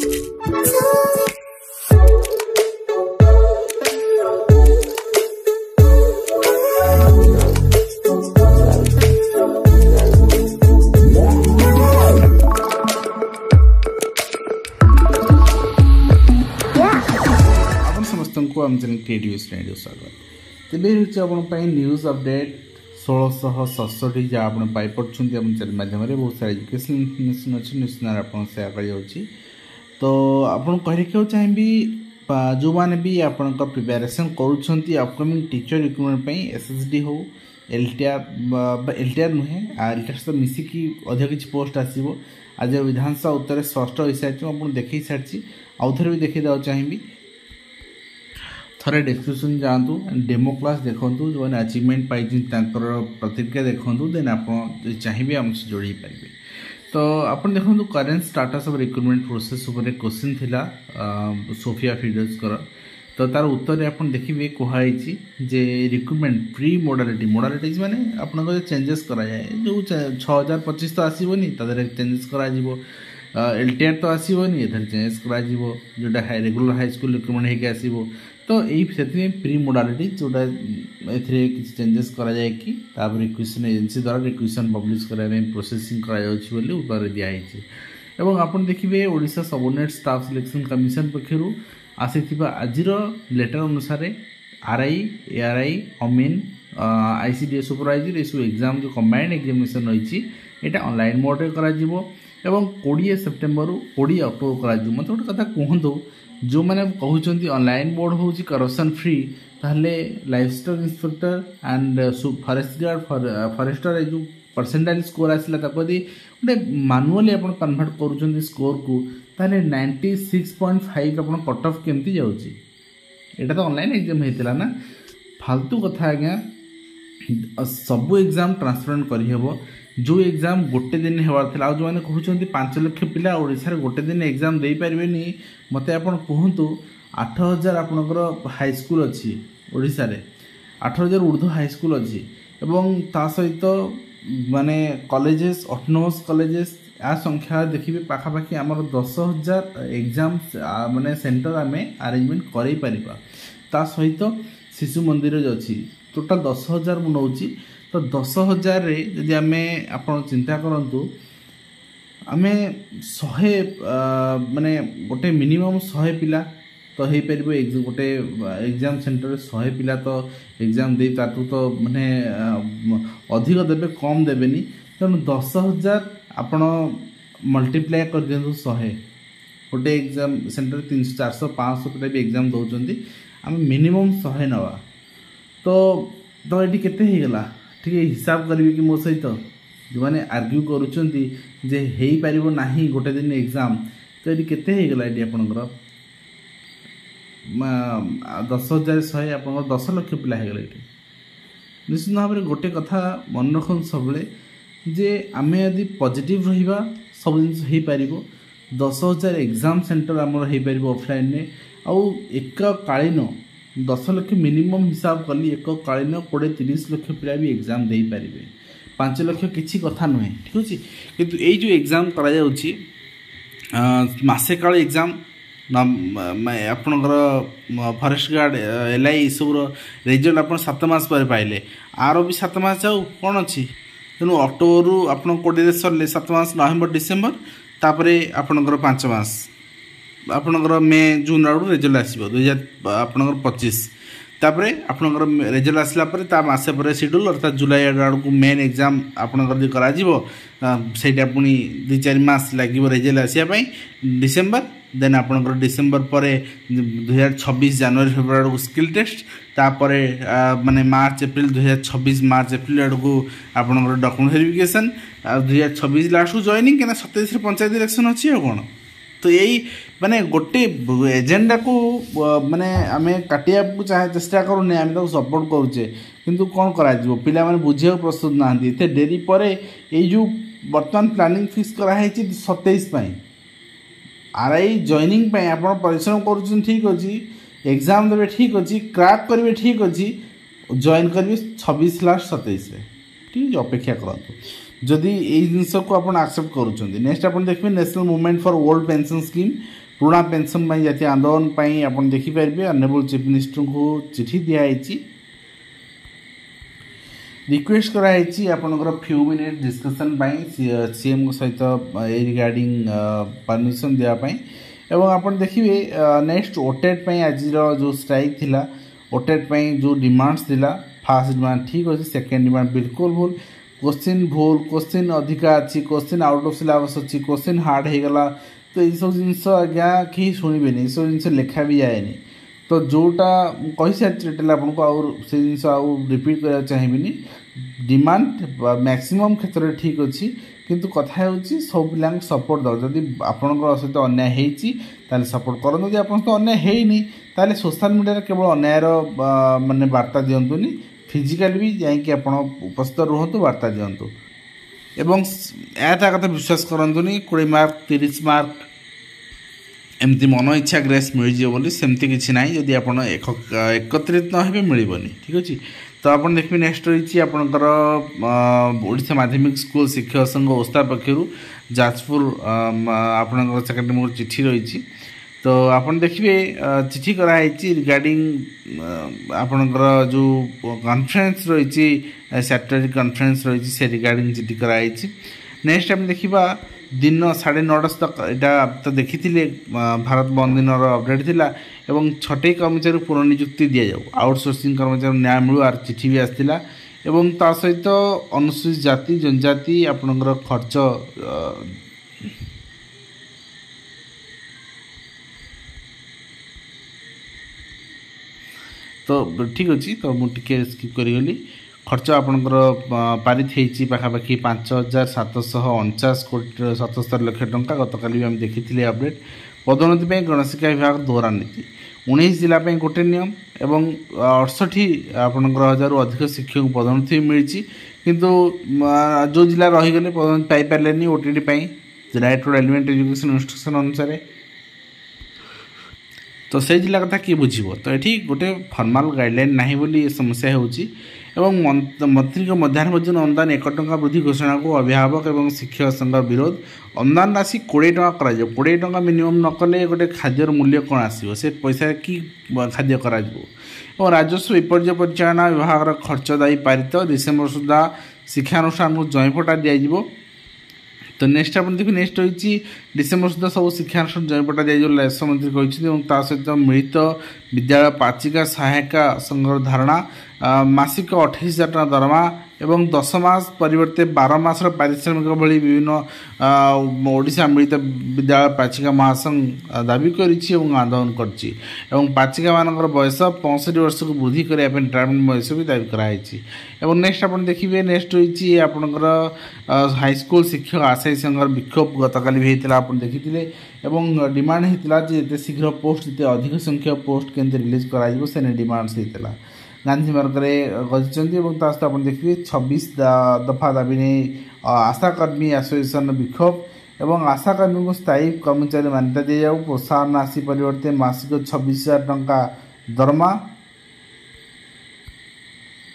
आम channel creative studio स्वागत तेज हूँ न्यूज अपडेट 1667 जहाँ आप पाइपे आम चैनल माध्यम बहुत सारा एजुकेशन इनफर्मेशन अच्छी निश्चित आप सेयार कर तो आपको कह रखा चाहिए जो मैंने भी आपण प्रिपेरेसन कर अपकमिंग टीचर रिक्रुटमेंट एसएसडी हो एलटीआर नुहे एलटीआर सहित मिसिकी अधिक किसी पोस्ट आसो आज विधानसभा उत्तर स्पष्ट हो सारी आपको देखे सारी आउ थे भी देखा चाहिए थरे डिस्क्रिप्शन जातु डेमो क्लास देखूँ जो मैंने अचिवमेंट पाई प्रतिक्रिया देखूँ देन आप चाहिए आमसे जोड़ी पारे तो आप देखो current status of recruitment process उपर क्वेश्चन थिला सोफिया फीडर्स तो तार उत्तर आप देखिए कहुई जे रिक्रुटमेंट प्री मोडालिटीज माने आपन चेंजेस कराए जो 6025 तो आसोनी चेंजेस कर एलटीआर तो आसोनी एथर चेंजेस कर जोटा रेगुलर हाई स्कूल रिक्रुटमेंट होकर आसो तो यही प्री मोडालिटी जोटा ए चेंजेस कराए कि रिक्वेशन एजेंसी द्वारा रिक्वेशन पब्लिश कराया प्रोसेसिंग कर उत्तर दिखाई एवं आप देखिए Odisha subordinate staff selection commission पक्षर आसी आज लेटर अनुसार आरआई एआरआई अमीन आईसीडीएस सुपरवाइजर ये सब एग्जाम जो कंबाइंड एग्जामिनेशन रही है ऑनलाइन मोड कर 20 सेप्टेम्बर 20 अक्टोबर कर मत गोटे कथा कहतु जो मैंने कहते ऑनलाइन बोर्ड हूँ करप्शन फ्री ताहले livestock inspector and forest guard forester जो परसेंटाइल स्कोर आसला गोटे मानुअली आप कन्वर्ट कर स्कोर को ताहले 96.5 आप कट ऑफ केमती जाऊँगी यहाँ तो ऑनलाइन एग्जाम होता ना फालतू कथा आज्ञा सबू एग्जाम ट्रांसपेरेंट करहब जो एग्जाम गोटे दिन होवार था जो मैंने कहते 5 लाख पिला ओडिशा गोटे दिन एग्जाम दे पारे मत आप कहतु 8000 आपणकर हाईस्कूल अच्छी ओडिशा रे 8000 ऊर्ध्व हाईस्कूल अच्छी एवं ता सहित माने कॉलेजेस ऑटोनोमस कॉलेजेस आ संख्या देखिए पाखापाखि आमर 10,000 एग्जाम माने सेंटर आम अरेंजमेंट कर पारिबा ता सहित शिशु मंदिर जो अच्छी टोटाल 10,000 मु नौची तो 10,000 रे यदि आमे आपण चिंता करंतु आमे 100 माने गोटे मिनिमम 100 पिला तो हो पारे गोटे एग्जाम सेंटर 100 पिला तो एग्जाम दे तातु तो माने अधिक देबे कम देबेनी तेणु 10,000 आपण मल्टीप्लाई कर दियंतु 100 गोटे एग्जाम सेंटर 300 400 500 पिला भी एग्जाम दौरान आम मिनिमम 100 नवा तो ये केते हो गला ठीक हिसाब करी कि मो सहित जो मैंने आर्ग्यू करुँचे जे हो पार ना गोटे दिन एग्जाम तो ये केते हो गला ये आपंकर 10,100 आप 10 लाख पिला हो गला ये निश्चित भाव में गोटे कथा मन रखु सब जे आम यदि पॉजिटिव रहिबा सब जिन हो पार 10,000 एग्जाम सेंटर आमर हो पार ऑफलाइन में आउ एक कालीन 10 लाख मिनिमम हिसाब कली एक कालीन 20-30 लाख पिला भी एग्जाम दे पारे 5 लाख किसी कथा नुहे ठीक अच्छे किंतु ये जो एग्जाम करा मसे काल एग्जाम आपणकर फॉरेस्ट गार्ड एलआई सब रिजल्ट आप 7 मास पर पाइले आर भी 7 मास जाऊ कौन अच्छी तेणु अक्टोबर आप 20 सरले 7 मास नवेम्बर डिसेम्बर तापर आपणकर 5 मास आपणकर मे जून आड़ रिजल्ट आसो 2025 तापर आपणकर रिजल्ट आसला मसे पर शेड्यूल अर्थात जुलाई आड़ को मेन एग्जाम आपणकर करा पुणी 2-4 मास लगे रिजल्ट आसापी डिसेम्बर देन आपणकर डिसेम्बर पर 2026 जनवरी फेब्रुआरी आड़ स्किल टेस्ट तापर माने मार्च एप्रिल 2026 मार्च एप्रिल आड़ को आपणकर डॉक्यूमेंट वेरिफिकेशन 2026 लास्ट को जॉइनिंग क्या 27 पंचायत इलेक्शन अच्छी है कौन तो यही माने गोटे एजेंडा को माने आम काटिया चाहे चेष्टा करूने आम सपोर्ट करुचे किंतु कौन करा पिला माने बुझे प्रस्तुत ना डेरी पर जो बर्तमान प्लानिंग फिक्स कराई 27 आरआई जॉइनिंग आप परिश्रम कर ठीक अच्छी एग्जाम देवे ठीक अच्छी क्रैक करेंगे ठीक अच्छी जॉइन करेंगे 26 लास्ट 27 ठीक अपेक्षा करूँ जदि यही जिनस को आप एक्सेप्ट करुँच नेक्स्ट आप देखिए national movement for old pension scheme पुराना पेंशन जातीय आंदोलन आप देखिपारे ऑनरेबल चीफ मिनिस्टर को चिठी दिखाई रिक्वेस्ट कराई आपंकर फ्यू मिनिट डिस्कसन सीएम सहित रिगार्डिंग परमिशन देवाई एवं आपन देखिए नेक्स्ट ओटेट आज जो स्ट्राइक थिला ओटेट जो डिमांड्स थिला फास्ट डिमांड ठीक अच्छे सेकेंड डिमांड बिल्कुल भूल क्वेश्चन अधिका अच्छी क्वेश्चन आउट ऑफ सिलेबस अच्छी क्वेश्चन हार्ड हो गला तो ये सब जिनस आज्ञा कहीं शुणवे ये सब जिन लिखा भी जाए तो जोटा कही सारी डिटेल आपको आउर से जिन आउ रिपीट करने चाहिए डिमांड मैक्सिमम क्षेत्र में ठीक अच्छी किंतु कथा होची सब पिला सपोर्ट दो जदि आपंकर सहित अन्याय होती सपोर्ट करूँ जब आप अन्याय होनी ताले सोशल मीडिया केवल अन्यायर माने वार्ता दिंतुनि फिजिकाल भी जाकि आप उपस्थित रुहतु वार्ता दिंतु एवं एटा कथा विश्वास करतुनि 20 मार्क 30 मार्क एमती मन इच्छा ग्रेस मिल बोली सेमती किसी ना जदि आप एकत्रित न हे मिलनी ठीक अच्छे तो आप देखिए नेक्स्ट रही आपंकर ओडिशा माध्यमिक स्कूल शिक्षक संघ ओस्ता पक्षर जाजपुर आपंकर सेक्रेटरी चिठी रही तो आप देखिए चिठी कराई रिगार्डिंग आपंकर जो कॉन्फ्रेंस रही सैटरडे कॉन्फ्रेंस रही से रिगार्डिंग चिठी कराई नेक्स्ट आम देखा दिन 9:30 तक यहाँ तो देखी भारत बंद दिन अपडेट थिला एवं 6 कर्मचारी पुनः नियुक्ति दि जाऊ आउटसोर्सिंग कर्मचारी न्याय मिलू आर चिठी भी आसला एवं ता सहित अनुसूचित जाति जनजाति आपणकर खर्च तो ठीक अच्छे तो मुझे स्किप करी खर्च आपंकर पारित होती पाखापाखि 5,749 कोटी 77 लाख टंका गतकाल भी आम देखी अपडेट पदोन्नति गणशिक्षा विभाग दोहरा नीति 19 जिला गोटे नियम एवं 68 आपंकर 1000 अधिक शिक्षक पदोन्नति मिली किंतु जो जिला रहीगले पदोन्नति पाइपारे ओटीटी right to elementary education instruction अनुसार तो से जिला कथा किए बुझे तो ये गोटे फर्माल गाइडलाइन ना बोली समस्या होची एवं मंत्री मध्याह्न भोजन अनुदान 1 टंका वृद्धि घोषणा को अभिभावक एवं शिक्षक संघ विरोध अनुदान राशि 20 टंका कर 20 टंका मिनिमम नकले गोटे खाद्यर मूल्य कौन आसो से पैसा कि खाद्य कर राजस्व विपर्य परिचालना विभाग खर्च दायी पारित डिसेम्बर सुधा शिक्षानुष्ठान को जयपटा दिज्व तो नेक्स्ट आप देखिए नेक्स्ट रही डिसेम्बर सुधा सब शिक्षानुष्ठान जयपटा दिज्व मंत्री कहते सहित मिलित विद्यालय पाचिका सहायिका संघर धारणा मासिक 28,000 टका दरमा एवं 10 मास परिवर्ते 12 मासर पारिश्रमिक भली विभिन्न ओडिशा मिलित विद्यालय पाचिका महासंघ दाबी करिछि एवं आंदोलन करछि एवं पाचिका मानकर बयस 65 वर्ष को वृद्धि करने रिटायरमेंट बयस भी दाबी कराई एवं नेक्स्ट आप देखिए नेक्स्ट रही आपंकर हाईस्कूल शिक्षक आशायी संघर विक्षोभ गतकाली भी होता आप देखी एवं डिमांड होता जिते शीघ्र पोस्ट जिते अधिक संख्यक पोस्ट केंद्र रिलीज कर डिमांड्स होता गांधी मार्ग में आप देखिए 26 दफा दाबी नहीं आशाकर्मी एसोसिएशन विक्षोभ एवं आशाकर्मी को स्थायी कर्मचारी मान्यता दी जाऊ प्रोत्साहन राशि परिवर्ते मासिक 26,000 टंका दरमा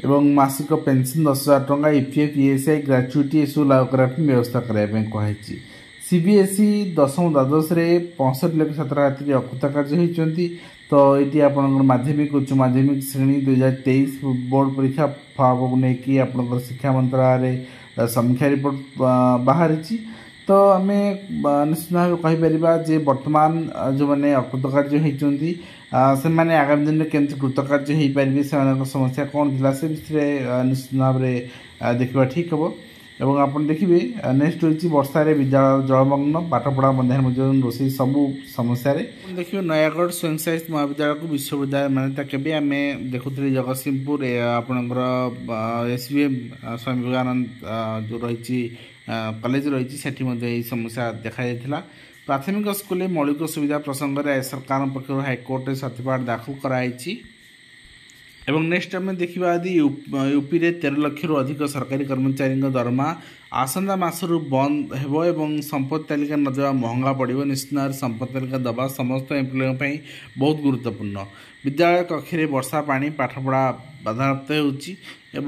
एवं मासिक पेंशन 10,000 टंका ईपीएफ ईएसआई ग्रेचुटी यू लागू करने व्यवस्था करने कही सीबीएसई 10वीं द्वादश 65 लाख छात्र छात्री अकृतकार्य होती तो ये आप माध्यमिक उच्च माध्यमिक श्रेणी 2023 बोर्ड परीक्षा फल को लेकिन आप शिक्षा मंत्रालय समीक्षा रिपोर्ट बाहरी तो आम निश्चित भाव कहीपर जे वर्तमान जो मैंने अकृतकार्य होती से मैंने आगामी दिन में केमती कृतकार्य हो पारे से समस्या कौन थी से विषय निश्चित भाव में देखा ठीक हम एवं आप देखिए नेक्स्ट रही वर्षा विद्यालय जलमग्न पाठपढ़ा मध्याह्न भोजन रोषे सबू समस्या देखिए नयागढ़ स्वयं सहायता महाविद्यालय को विश्वविद्यालय मान्यता केवे आम देखुले जगतसिंहपुर आपणकर एसबीएम स्वामी विवेकानंद जो रही कॉलेज रही से समस्या देखा जाता प्राथमिक स्कूल मौलिक सुविधा प्रसंग में सरकार पक्ष हाइकोर्ट सर्टिफिकेट दाखल कराई एवं नेक्स्ट आम देखा यदि यूपी में 13 लाख अधिक सरकारी कर्मचारी दरमा आसंता मासरू बंद हो एवं संपत्ति तालिका न देवा महंगा पड़ो निश्चित भाव संपत्ति तालिका दबा समस्त एम्प्लॉय बहुत गुरुत्वपूर्ण विद्यालय कक्षे वर्षा पानी पाठपढ़ा बाधाप्राप्त हो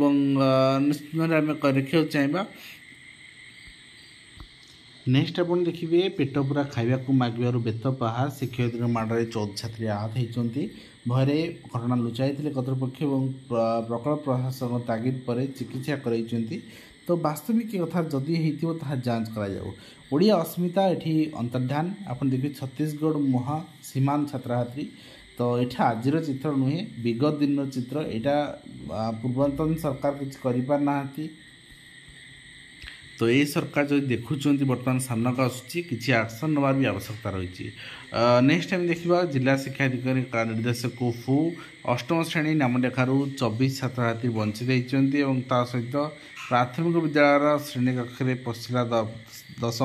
निश्चित भाव आम देखा चाहिए नेक्स्ट आप देखिए पेट पूरा खावा मागवर बेत पाहा शिक्षयित्री माड़े 14 छात्री आहत होती भयरे घटना लुचाई कर्तृपक्ष और प्रकल्प प्रशासन तागिद पर चिकित्सा कराई। तो वास्तविक कथा जदि होता जांच करा अस्मिता ये अंतर्धान आप देखिए छत्तीसगढ़ मुहा सीमांत छात्री। तो ये आज चित्र नुहे विगत दिन चित्र यहाँ पूर्वतन सरकार किसी करना। तो ये सरकार जो देखुंत बर्तमान सामना को आसूँ किसी एक्शन नवार भी आवश्यकता रही। नेक्स्ट टाइम देखा जिला शिक्षा अधिकारी निर्देशक फू अष्टम श्रेणी नाम लेखारू 24 छात्री वंचित होती सहित प्राथमिक विद्यालय श्रेणी कक्ष में पशिला 10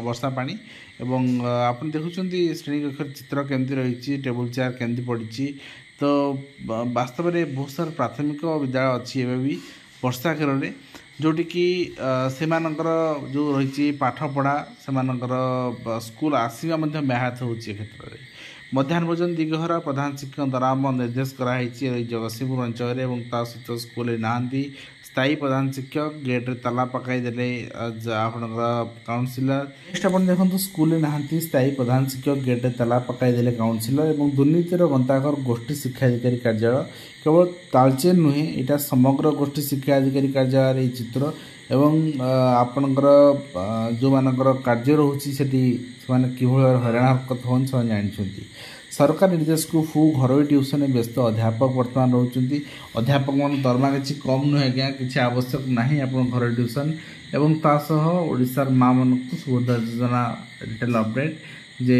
वर्षा पानी एवं आप देखुं श्रेणी कक्ष चित्र केमती रही टेबुल चेयर केमती पड़ी। तो वास्तव में बहुत सारा प्राथमिक विद्यालय अच्छी एवं भी वर्षा घेर जोटी कि से जो रही पाठपढ़ा से स्कूल आसवा ब्याहत हो क्षेत्र में मध्याह्न भोजन दिगहरा प्रधान शिक्षक द्वारा निर्देश कराई जगतसिंहपुर अंचल और सहित स्कूल नहांती स्थायी प्रधान शिक्षक गेट्रे ताला पकईदे आपणकर काउनसिलर। नेक्स्ट आप देखो स्कूल नहांती स्थायी प्रधान शिक्षक गेट्रे ताला पकईदे काउनसिलर और दुर्नीतिर गंताघर गोष्ठी शिक्षा अधिकारी कार्यालय केवल तालचेर नुहे यहाँ समग्र गोष्ठी शिक्षा अधिकारी कार्यालय चित्र एवं आपणकर जो मानकर कार्य रोचे से कि हराण हरकत हो जानते। सरकार निर्देश को फू घर ट्यूशन व्यस्त अध्यापक बर्तमान रोच अध्यापक मान दरमा किसी कम नुहे आज्ञा किसी आवश्यक ना आप घर ट्यूशन एवं ओडिशार माँ मान सुभद्रा योजना डिटेल अपडेट जे